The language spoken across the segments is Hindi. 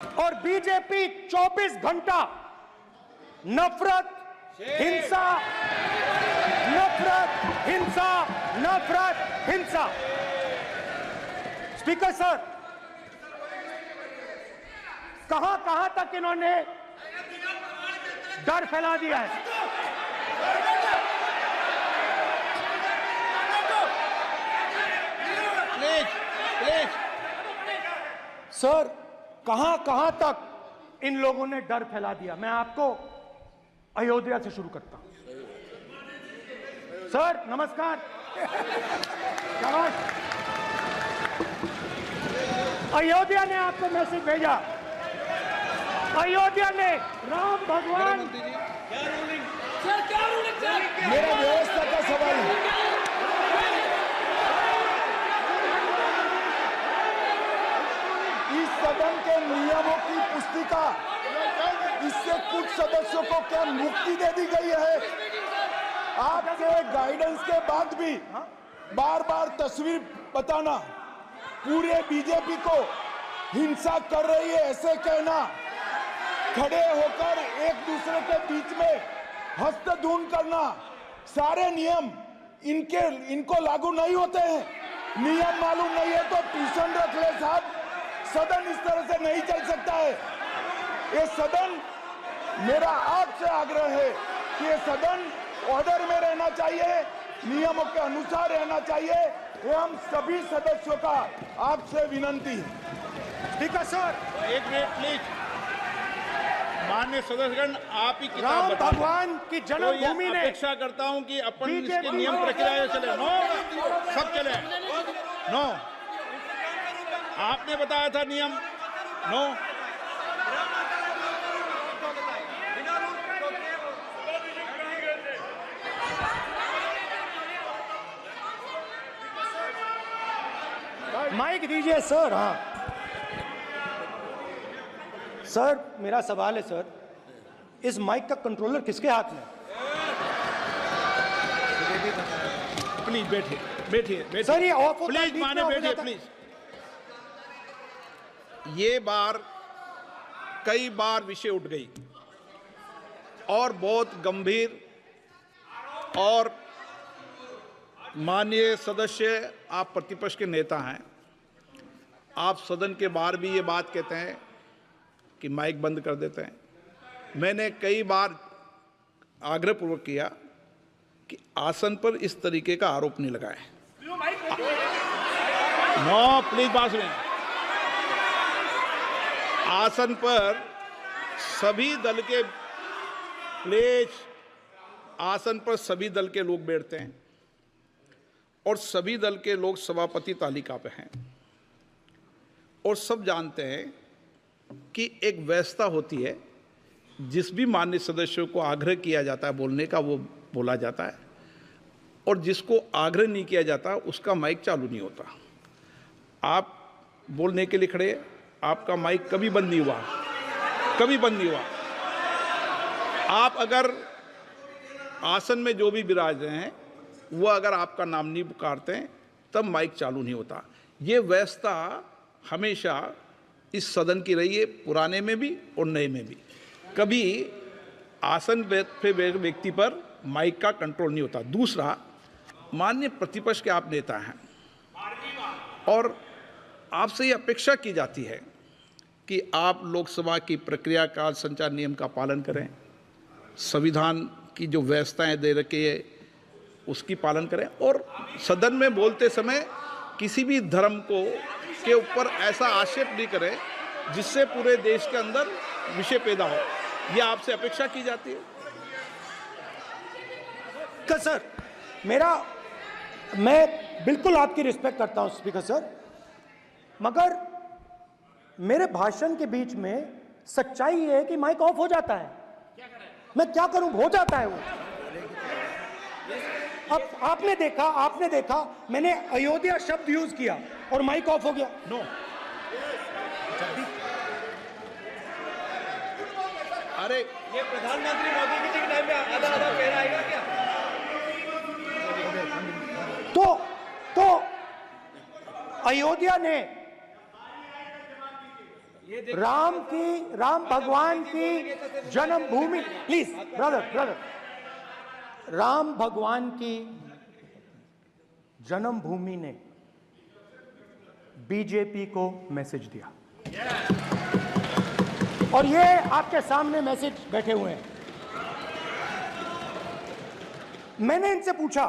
और बीजेपी 24 घंटा नफरत, हिंसा, नफरत, हिंसा, नफरत, हिंसा। स्पीकर सर, कहां तक इन्होंने डर फैला दिया है? प्लीज सर, कहां तक इन लोगों ने डर फैला दिया? मैं आपको अयोध्या से शुरू करता हूं। सर नमस्कार। शाबाश। अयोध्या ने आपको मैसेज भेजा। अयोध्या ने राम भगवान। मेरा व्यवस्था का सवाल है। इस सदन के नियमों की पुस्तिका, इससे कुछ सदस्यों को क्या मुक्ति दे दी गई है? आपके गाइडेंस के बाद भी बार बार तस्वीर बताना, पूरे बीजेपी को हिंसा कर रही है ऐसे कहना, खड़े होकर एक दूसरे के बीच में हस्तधून करना, सारे नियम इनको लागू नहीं होते हैं। नियम मालूम नहीं है तो ट्यूशन रख ले साहब। सदन इस तरह से नहीं चल सकता है। ये सदन, मेरा आपसे आग्रह है कि ये सदन ऑर्डर में रहना चाहिए, नियमों के अनुसार रहना चाहिए। ये हम सभी सदस्यों का आपसे विनंती है। स्पीकर सर, एक मिनट प्लीज। माननीय सदस्यगण, आप ही किताब राम बताएं। भगवान की जन्मभूमि ने अपेक्षा करता हूं कि अपन इसके नियम प्रक्रिया चले। नो, सब चले। नो, आपने बताया था नियम। नो, माइक दीजिए सर। हाँ सर, मेरा सवाल है सर, इस माइक का कंट्रोलर किसके हाथ में? प्लीज बैठिए सर ये ऑफ होता है, प्लीज बीच में माने ऑफ हो बैठिए जाता है। प्लीज। ये बार कई बार विषय उठ गई और बहुत गंभीर, और माननीय सदस्य, आप प्रतिपक्ष के नेता हैं, आप सदन के बाहर भी ये बात कहते हैं कि माइक बंद कर देते हैं। मैंने कई बार आग्रहपूर्वक किया कि आसन पर इस तरीके का आरोप नहीं लगाएं। नो प्लीज, बात सुनिए। आसन पर सभी दल के, प्लीज, आसन पर सभी दल के लोग बैठते हैं और सभी दल के लोग सभापति तालिका पे हैं, और सब जानते हैं कि एक व्यवस्था होती है, जिस भी माननीय सदस्यों को आग्रह किया जाता है बोलने का वो बोला जाता है, और जिसको आग्रह नहीं किया जाता उसका माइक चालू नहीं होता। आप बोलने के लिए खड़े, आपका माइक कभी बंद नहीं हुआ, कभी बंद नहीं हुआ। आप अगर आसन में जो भी विराज रहे हैं वो अगर आपका नाम नहीं पुकारते हैं तब माइक चालू नहीं होता। ये व्यवस्था हमेशा इस सदन की रही है, पुराने में भी और नए में भी। कभी आसन पे व्यक्ति पर माइक का कंट्रोल नहीं होता। दूसरा, माननीय प्रतिपक्ष के आप नेता हैं और आपसे ये अपेक्षा की जाती है कि आप लोकसभा की प्रक्रिया काल संचार नियम का पालन करें, संविधान की जो व्यवस्थाएं दे रखी है उसकी पालन करें, और सदन में बोलते समय किसी भी धर्म को के ऊपर ऐसा आक्षेप नहीं करें जिससे पूरे देश के अंदर विषय पैदा हो। यह आपसे अपेक्षा की जाती है। सर, मैं बिल्कुल आपकी रिस्पेक्ट करता हूं स्पीकर सर, मगर मेरे भाषण के बीच में सच्चाई ये है कि माइक ऑफ हो जाता है। मैं क्या करूं, हो जाता है वो। अब आपने देखा मैंने अयोध्या शब्द यूज किया और माइक ऑफ हो गया। नो, अरे ये प्रधानमंत्री मोदी जी के टाइम में आधा आधा पैरा आएगा क्या? तो अयोध्या ने राम भगवान की जन्मभूमि, प्लीज ब्रदर, राम भगवान की जन्मभूमि ने बीजेपी को मैसेज दिया, और ये आपके सामने मैसेज बैठे हुए हैं। मैंने इनसे पूछा,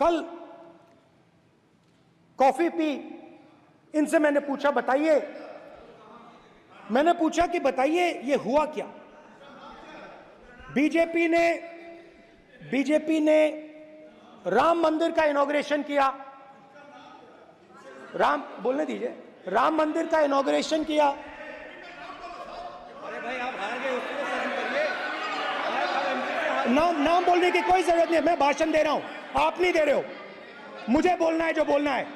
कल कॉफी पी, इनसे मैंने पूछा बताइए, मैंने पूछा कि बताइए ये हुआ क्या। बीजेपी ने राम मंदिर का इनॉग्रेशन किया, बोलने दीजिए, राम मंदिर का इनॉग्रेशन किया। अरे भाई आप हार गए, उसको सहन करिए। नाम बोलने की कोई जरूरत नहीं है, मैं भाषण दे रहा हूं, आप नहीं दे रहे हो। मुझे बोलना है जो बोलना है,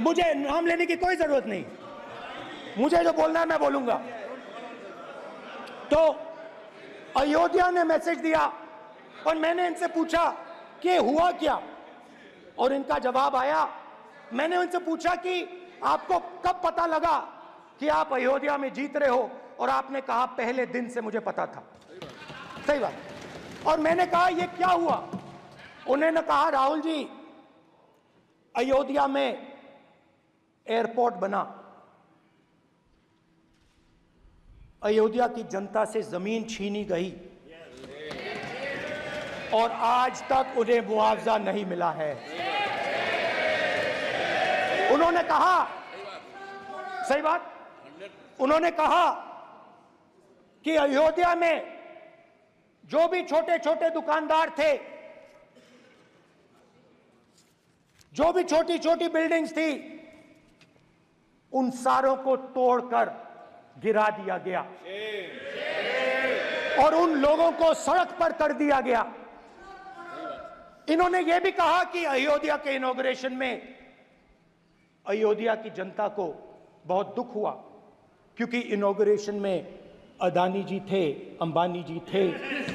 मुझे नाम लेने की कोई जरूरत नहीं, मुझे जो बोलना है मैं बोलूंगा। तो अयोध्या ने मैसेज दिया और मैंने इनसे पूछा कि हुआ क्या, और इनका जवाब आया। मैंने उनसे पूछा कि आपको कब पता लगा कि आप अयोध्या में जीत रहे हो, और आपने कहा पहले दिन से मुझे पता था। सही बात। और मैंने कहा ये क्या हुआ, उन्होंने कहा राहुल जी अयोध्या में एयरपोर्ट बना, अयोध्या की जनता से जमीन छीनी गई और आज तक उन्हें मुआवजा नहीं मिला है। उन्होंने कहा, सही बात, उन्होंने कहा कि अयोध्या में जो भी छोटे छोटे दुकानदार थे, जो भी छोटी छोटी बिल्डिंग्स थी, उन सारों को तोड़कर गिरा दिया गया और उन लोगों को सड़क पर कर दिया गया। इन्होंने यह भी कहा कि अयोध्या के इनॉग्रेशन में अयोध्या की जनता को बहुत दुख हुआ, क्योंकि इनॉग्रेशन में अदानी जी थे, अंबानी जी थे,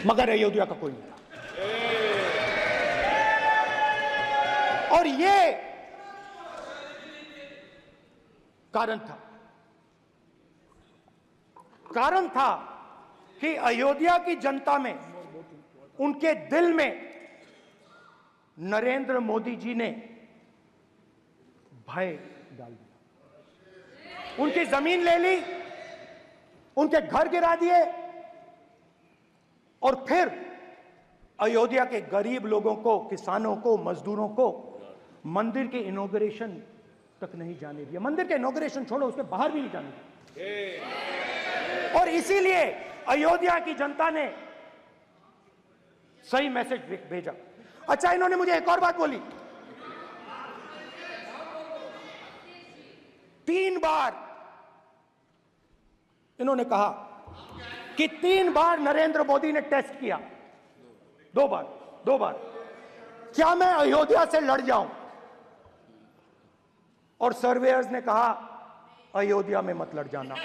मगर अयोध्या का कोई नहीं था। और ये कारण था कि अयोध्या की जनता में, उनके दिल में नरेंद्र मोदी जी ने भय डाल दिया। उनकी जमीन ले ली, उनके घर गिरा दिए, और फिर अयोध्या के गरीब लोगों को, किसानों को, मजदूरों को मंदिर के इनॉग्रेशन तक नहीं जाने दिया। मंदिर के इनॉग्रेशन छोड़ो, उसके बाहर भी नहीं जाने दिया। और इसीलिए अयोध्या की जनता ने सही मैसेज भेजा। अच्छा, इन्होंने मुझे एक और बात बोली, 3 बार इन्होंने कहा कि 3 बार नरेंद्र मोदी ने टेस्ट किया, 2 बार क्या मैं अयोध्या से लड़ जाऊं, और सर्वेयर्स ने कहा अयोध्या में मत लड़ जाना,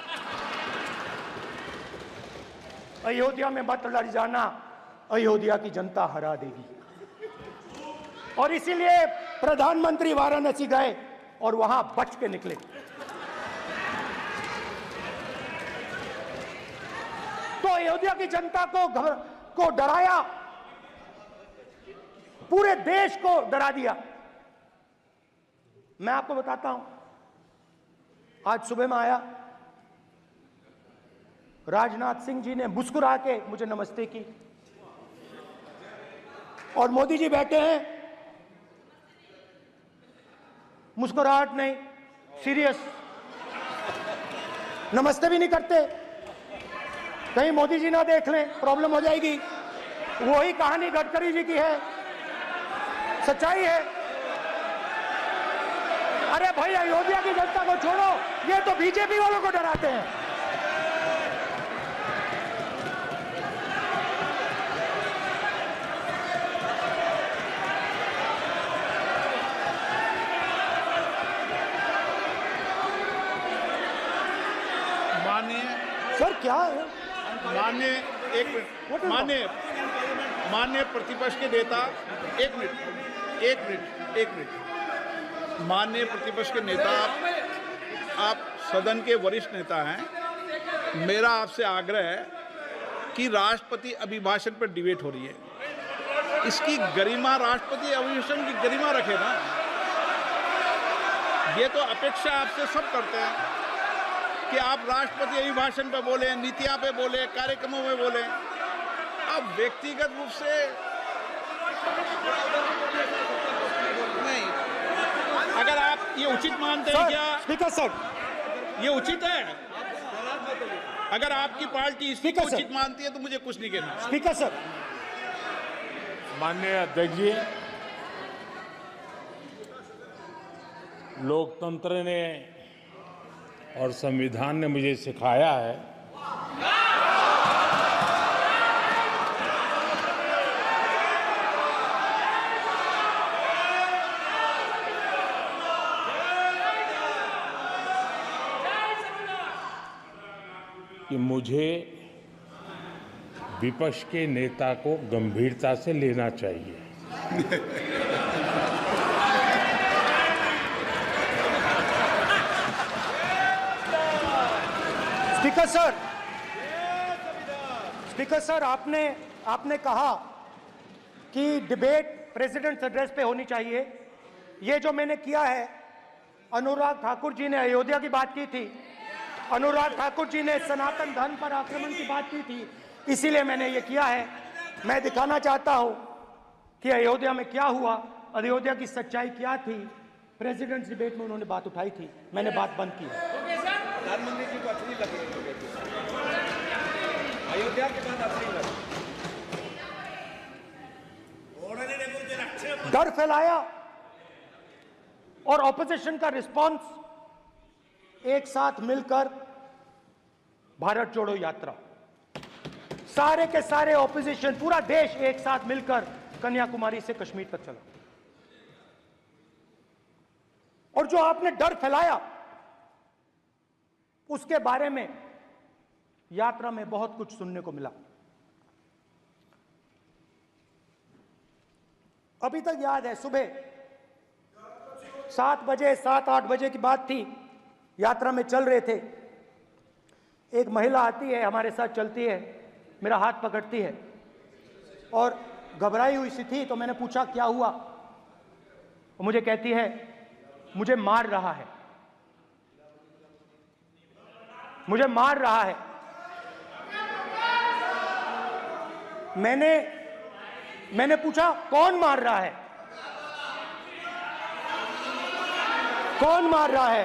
अयोध्या में मत लड़ जाना, अयोध्या की जनता हरा देगी। और इसीलिए प्रधानमंत्री वाराणसी गए और वहां बच के निकले। तो अयोध्या की जनता को डराया, पूरे देश को डरा दिया। मैं आपको बताता हूं, आज सुबह में आया, राजनाथ सिंह जी ने मुस्कुरा के मुझे नमस्ते की, और मोदी जी बैठे हैं, मुस्कुराहट नहीं, सीरियस, नमस्ते भी नहीं करते, कहीं मोदी जी ना देख लें, प्रॉब्लम हो जाएगी। वही कहानी गडकरी जी की है, सच्चाई है। अरे भाई, अयोध्या की जनता को छोड़ो, ये तो बीजेपी वालों को डराते हैं। सर क्या है? माननीय, एक मिनट, माननीय प्रतिपक्ष के नेता, एक मिनट, माननीय प्रतिपक्ष के नेता, आप सदन के वरिष्ठ नेता हैं, मेरा आपसे आग्रह है कि राष्ट्रपति अभिभाषण पर डिबेट हो रही है, इसकी गरिमा, राष्ट्रपति अभिभाषण की गरिमा रखे ना। ये तो अपेक्षा आपसे सब करते हैं कि आप राष्ट्रपति अभिभाषण पे बोले, नीतियां पे बोले, कार्यक्रमों में बोले। आप व्यक्तिगत रूप से नहीं, अगर आप ये उचित मानते हैं क्या? स्पीकर सर, ये उचित है? अगर आपकी पार्टी इसको स्पीकर सर। उचित मानती है तो मुझे कुछ नहीं कहना। स्पीकर सर, माननीय अध्यक्ष जी, लोकतंत्र ने और संविधान ने मुझे सिखाया है कि मुझे विपक्ष के नेता को गंभीरता से लेना चाहिए। स्पीकर सर, आपने कहा कि डिबेट प्रेसिडेंट्स एड्रेस पे होनी चाहिए। ये जो मैंने किया है, अनुराग ठाकुर जी ने अयोध्या की बात की थी, अनुराग ठाकुर जी ने सनातन धर्म पर आक्रमण की बात की थी, इसीलिए मैंने ये किया है। मैं दिखाना चाहता हूं कि अयोध्या में क्या हुआ, अयोध्या की सच्चाई क्या थी। प्रेसिडेंट्स डिबेट में उन्होंने बात उठाई थी, मैंने बात बंद की है। प्रधानमंत्री जी को अच्छी लगी अयोध्या के बाद अच्छी लगी, डर फैलाया और ऑपोजिशन का रिस्पांस, एक साथ मिलकर भारत जोड़ो यात्रा, सारे के सारे ऑपोजिशन, पूरा देश एक साथ मिलकर कन्याकुमारी से कश्मीर तक चला। और जो आपने डर फैलाया, उसके बारे में यात्रा में बहुत कुछ सुनने को मिला। अभी तक याद है, सुबह 7 बजे 7-8 बजे की बात थी, यात्रा में चल रहे थे, एक महिला आती है, हमारे साथ चलती है, मेरा हाथ पकड़ती है और घबराई हुई सी थी। तो मैंने पूछा क्या हुआ, वो मुझे कहती है मुझे मार रहा है, मुझे मार रहा है। मैंने पूछा कौन मार रहा है, कौन मार रहा है?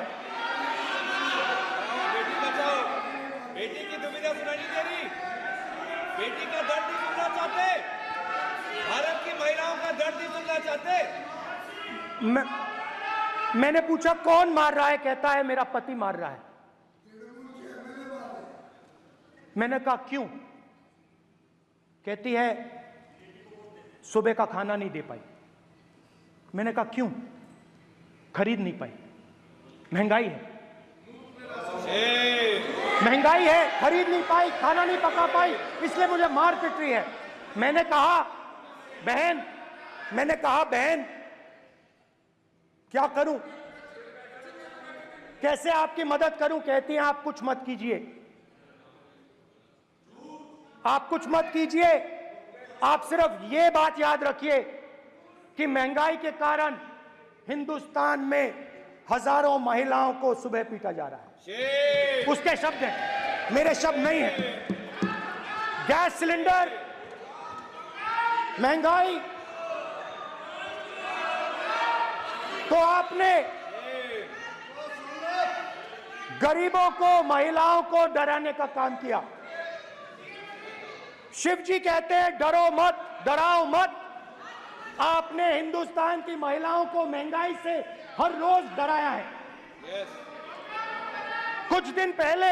बेटी बचाओ, बेटी की दुविधा सुनाई नहीं दे रही, बेटी का दर्द नहीं सुनना चाहते, भारत की महिलाओं का दर्द नहीं सुनना चाहते। मैंने पूछा कौन मार रहा है, कहता है मेरा पति मार रहा है। मैंने कहा क्यों? कहती है सुबह का खाना नहीं दे पाई। मैंने कहा क्यों? खरीद नहीं पाई, महंगाई है, महंगाई है, खरीद नहीं पाई, खाना नहीं पका पाई, इसलिए मुझे मार पिट रही है। मैंने कहा बहन क्या करूं, कैसे आपकी मदद करूं? कहती हैं आप कुछ मत कीजिए, आप कुछ मत कीजिए, आप सिर्फ ये बात याद रखिए कि महंगाई के कारण हिंदुस्तान में हजारों महिलाओं को सुबह पीटा जा रहा है। उसके शब्द हैं, मेरे शब्द नहीं है। गैस सिलेंडर, महंगाई, तो आपने गरीबों को, महिलाओं को डराने का काम किया। शिव जी कहते हैं डरो मत, डराओ मत। आपने हिंदुस्तान की महिलाओं को महंगाई से हर रोज डराया है। कुछ दिन पहले